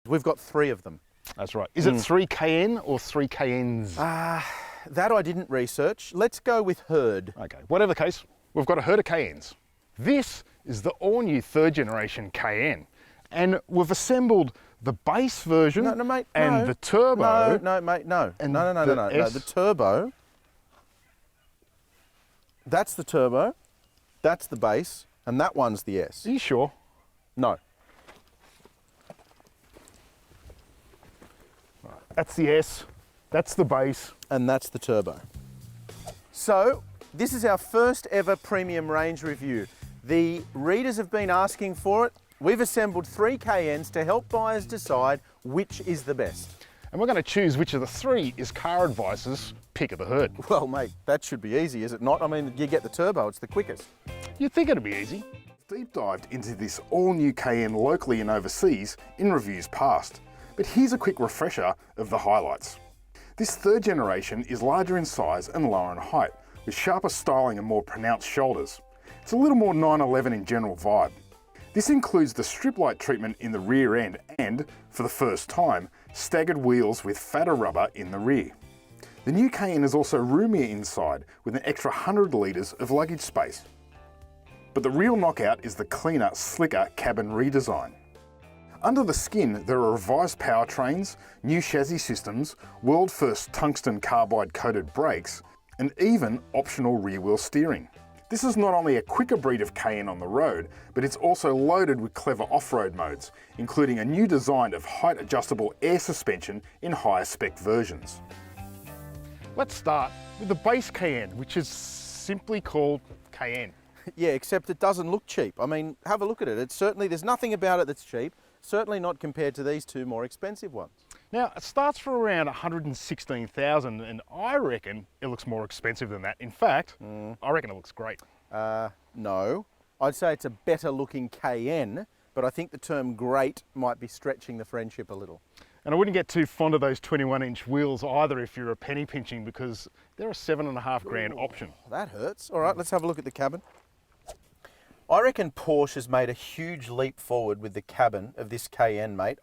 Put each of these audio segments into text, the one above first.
We've got 3 of them. That's right. Is it 3 Cayenne or 3 Cayennes? That I didn't research. Let's go with herd. Okay, whatever the case, we've got a herd of Cayennes. This is the all-new 3rd generation Cayenne. And we've assembled the base version mate, and the turbo. No, mate, no. And No. The turbo, that's the turbo, that's the base, and that one's the S. Are you sure? No. That's the S, that's the base. And that's the turbo. So, this is our first ever premium range review. The readers have been asking for it. We've assembled 3 Cayennes to help buyers decide which is the best. And we're going to choose which of the 3 is Car Advice's pick of the herd. Well, mate, that should be easy, is it not? I mean, you get the turbo, it's the quickest. You'd think it'd be easy. Deep dived into this all-new Cayenne locally and overseas in reviews past. But here's a quick refresher of the highlights. This 3rd generation is larger in size and lower in height, with sharper styling and more pronounced shoulders. It's a little more 911 in general vibe. This includes the strip light treatment in the rear end and, for the first time, staggered wheels with fatter rubber in the rear. The new Cayenne is also roomier inside with an extra 100 litres of luggage space. But the real knockout is the cleaner, slicker cabin redesign. Under the skin, there are revised powertrains, new chassis systems, world-first tungsten carbide coated brakes, and even optional rear-wheel steering. This is not only a quicker breed of Cayenne on the road, but it's also loaded with clever off-road modes, including a new design of height-adjustable air suspension in higher spec versions. Let's start with the base Cayenne, which is simply called Cayenne. Yeah, except it doesn't look cheap. I mean, have a look at it. It's certainly, there's nothing about it that's cheap, certainly not compared to these 2 more expensive ones. Now, it starts for around $116,000, and I reckon it looks more expensive than that. In fact, I reckon it looks great. No, I'd say it's a better looking Cayenne, but I think the term great might be stretching the friendship a little. And I wouldn't get too fond of those 21-inch wheels either if you're a penny pinching, because they're a $7,500 option. That hurts. All right, let's have a look at the cabin. I reckon Porsche has made a huge leap forward with the cabin of this Cayenne, mate.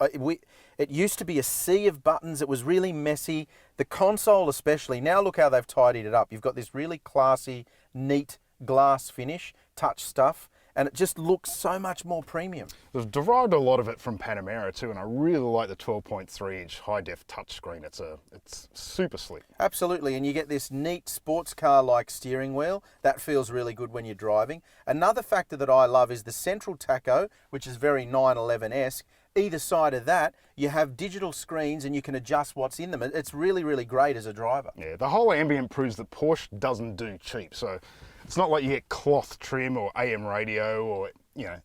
It used to be a sea of buttons. It was really messy. The console especially. Now look how they've tidied it up. You've got this really classy, neat glass finish, touch stuff, and it just looks so much more premium. They've derived a lot of it from Panamera too, and I really like the 12.3-inch high-def touchscreen. It's super slick. Absolutely, and you get this neat sports car-like steering wheel. That feels really good when you're driving. Another factor that I love is the central tacho, which is very 911-esque. Either side of that, you have digital screens and you can adjust what's in them. It's really, really great as a driver. Yeah, the whole ambient proves that Porsche doesn't do cheap. So it's not like you get cloth trim or AM radio or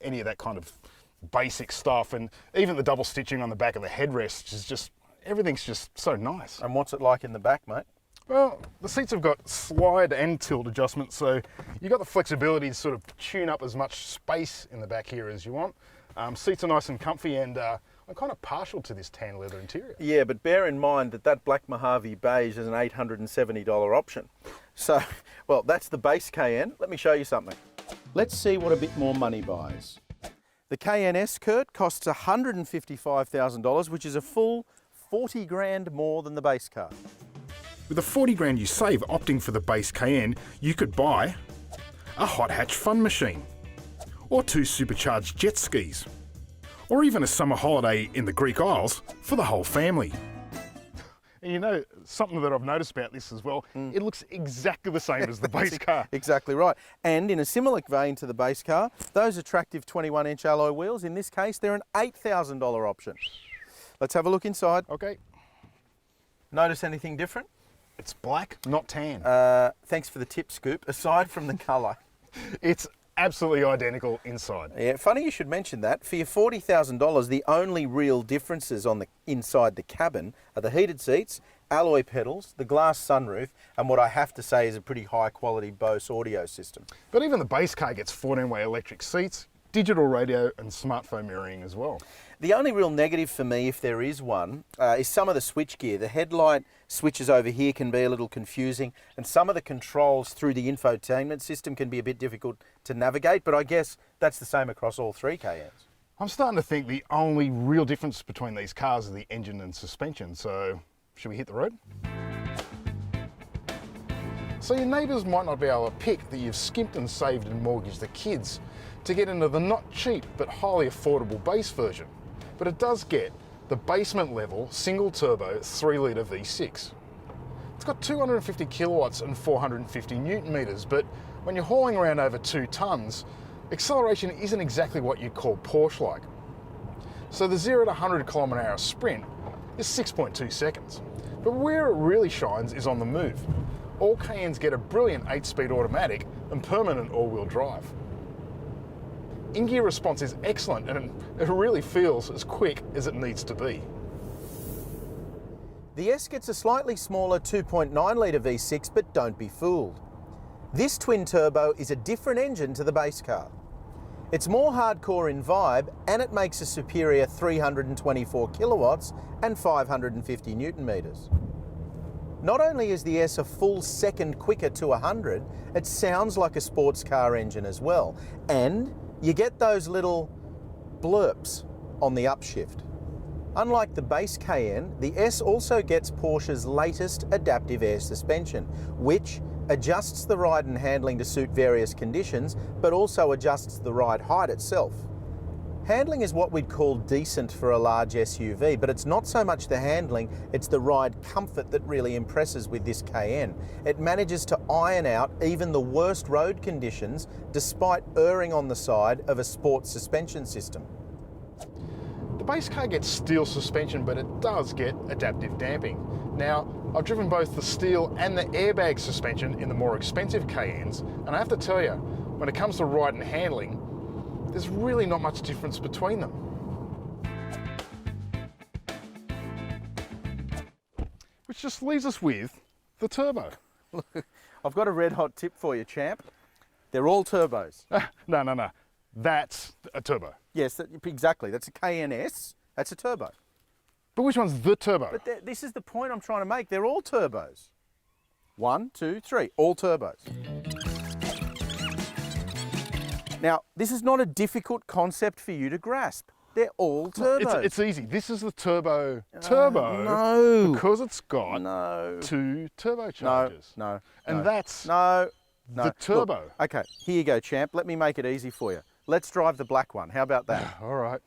any of that kind of basic stuff. And even the double stitching on the back of the headrest is just, everything's just so nice. And what's it like in the back, mate? Well, the seats have got slide and tilt adjustments, so you've got the flexibility to sort of tune up as much space in the back here as you want. Seats are nice and comfy, and I'm kind of partial to this tan leather interior. Yeah, but bear in mind that black Mojave beige is an $870 option. So, well, that's the base Cayenne. Let me show you something. Let's see what a bit more money buys. The Cayenne S, Kurt, costs $155,000, which is a full 40 grand more than the base car. With the 40 grand you save opting for the base Cayenne, you could buy a hot hatch fun machine, or 2 supercharged jet skis, or even a summer holiday in the Greek Isles for the whole family. And something that I've noticed about this as well, it looks exactly the same as the base car. Exactly right. And in a similar vein to the base car, those attractive 21-inch alloy wheels, in this case, they're an $8,000 option. Let's have a look inside. Okay. Notice anything different? It's black, not tan. Thanks for the tip, Scoop. Aside from the colour. It's absolutely identical inside. Yeah, funny you should mention that. For your $40,000, the only real differences on the inside the cabin are the heated seats, alloy pedals, the glass sunroof, and what I have to say is a pretty high quality Bose audio system. But even the base car gets 14-way electric seats, digital radio and smartphone mirroring as well. The only real negative for me, if there is one, is some of the switchgear. The headlight switches over here can be a little confusing, and some of the controls through the infotainment system can be a bit difficult to navigate, but I guess that's the same across all 3 Cayennes. I'm starting to think the only real difference between these cars is the engine and suspension, so should we hit the road? So your neighbours might not be able to pick that you've skimped and saved and mortgaged the kids to get into the not cheap but highly affordable base version. But it does get the basement level single turbo 3 litre V6. It's got 250 kilowatts and 450 newton meters, but when you're hauling around over 2 tonnes, acceleration isn't exactly what you'd call Porsche-like. So the 0 to 100 km/h sprint is 6.2 seconds. But where it really shines is on the move. All Cayennes get a brilliant 8-speed automatic and permanent all-wheel drive. In-gear response is excellent and it really feels as quick as it needs to be. The S gets a slightly smaller 2.9 litre V6, but don't be fooled. This twin-turbo is a different engine to the base car. It's more hardcore in vibe and it makes a superior 324 kilowatts and 550 newton meters. Not only is the S a full second quicker to 100, it sounds like a sports car engine as well. And you get those little blurps on the upshift. Unlike the base Cayenne, the S also gets Porsche's latest adaptive air suspension, which adjusts the ride and handling to suit various conditions, but also adjusts the ride height itself. Handling is what we'd call decent for a large SUV, but it's not so much the handling, it's the ride comfort that really impresses with this Cayenne. It manages to iron out even the worst road conditions, despite erring on the side of a sports suspension system. The base car gets steel suspension, but it does get adaptive damping. Now, I've driven both the steel and the airbag suspension in the more expensive Cayennes, and I have to tell you, when it comes to ride and handling, there's really not much difference between them. Which just leaves us with the turbo. I've got a red hot tip for you, champ. They're all turbos. No. That's a turbo. Yes, exactly. That's a Cayenne S. That's a turbo. But which one's the turbo? But this is the point I'm trying to make. They're all turbos. 1, 2, 3, all turbos. Now, this is not a difficult concept for you to grasp. They're all turbos. It's easy. This is the turbo. No. Because it's got 2 turbochargers. No. And that's the turbo. Look, okay, here you go, champ. Let me make it easy for you. Let's drive the black one. How about that? All right.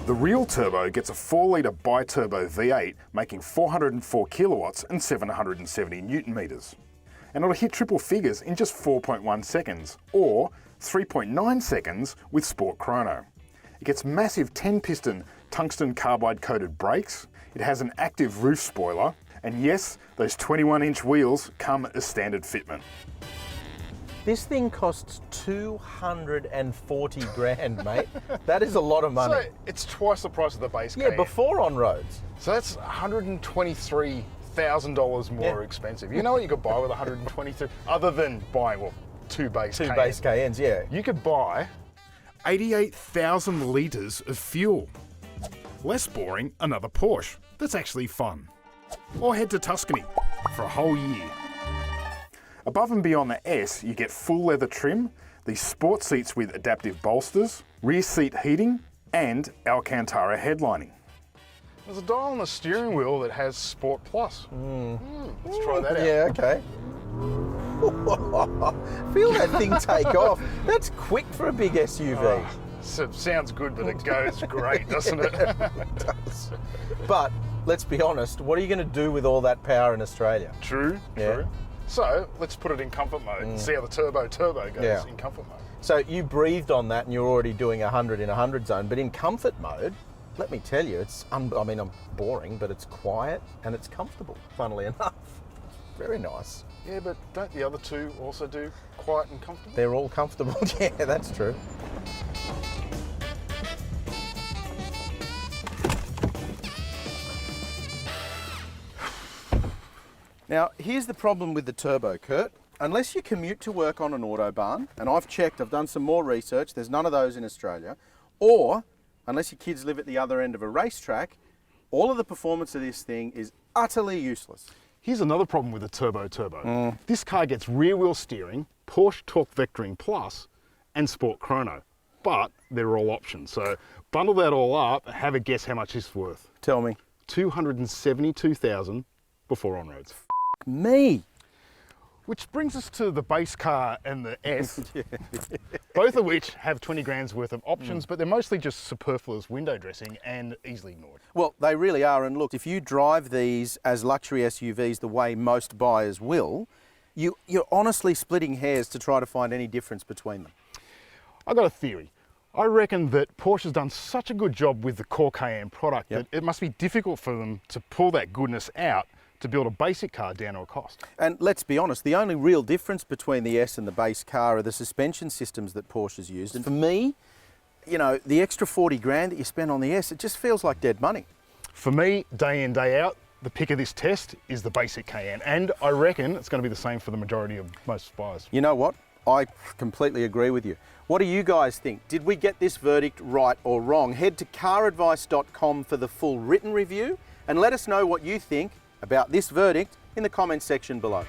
The real turbo gets a 4-litre bi-turbo V8, making 404 kilowatts and 770 newton meters. And it'll hit triple figures in just 4.1 seconds, or 3.9 seconds with Sport Chrono. It gets massive 10-piston tungsten carbide-coated brakes, it has an active roof spoiler, and yes, those 21-inch wheels come as standard fitment. This thing costs 240 grand, mate. That is a lot of money. So it's twice the price of the base Cayenne. Yeah, before on roads. So that's $123,000 more expensive. You know what you could buy with 123, other than buying, 2 base Cayennes. 2 base Cayennes, yeah. You could buy 88,000 litres of fuel. Less boring, another Porsche. That's actually fun. Or head to Tuscany for a whole year. Above and beyond the S, you get full leather trim, the sport seats with adaptive bolsters, rear seat heating, and Alcantara headlining. There's a dial on the steering wheel that has Sport Plus. Let's try that out. Yeah, okay. Feel that thing take off. That's quick for a big SUV. Sounds good, but it goes great, doesn't it? It does. But let's be honest, what are you going to do with all that power in Australia? True. So let's put it in comfort mode and see how the turbo goes in comfort mode. So you breathed on that and you're already doing 100 in 100 zone, but in comfort mode, let me tell you, I'm boring, but it's quiet and it's comfortable, funnily enough. Very nice. Yeah, but don't the other two also do quiet and comfortable? They're all comfortable, yeah, that's true. Now, here's the problem with the turbo, Kurt. Unless you commute to work on an autobahn, and I've checked, I've done some more research, there's none of those in Australia, or unless your kids live at the other end of a racetrack, all of the performance of this thing is utterly useless. Here's another problem with the turbo. This car gets rear wheel steering, Porsche Torque Vectoring Plus, and Sport Chrono, but they're all options. So bundle that all up, have a guess how much it's worth. Tell me. $272,000 before on-roads. Me. Which brings us to the base car and the S, both of which have 20 grand's worth of options, but they're mostly just superfluous window dressing and easily ignored. Well, they really are. And look, if you drive these as luxury SUVs the way most buyers will, you're honestly splitting hairs to try to find any difference between them. I've got a theory. I reckon that Porsche's done such a good job with the core Cayenne product that it must be difficult for them to pull that goodness out to build a basic car down to a cost. And let's be honest, the only real difference between the S and the base car are the suspension systems that Porsche's used. And for me, you know, the extra 40 grand that you spend on the S, it just feels like dead money. For me, day in, day out, the pick of this test is the basic Cayenne. And I reckon it's going to be the same for the majority of most buyers. You know what? I completely agree with you. What do you guys think? Did we get this verdict right or wrong? Head to caradvice.com for the full written review and let us know what you think about this verdict in the comments section below.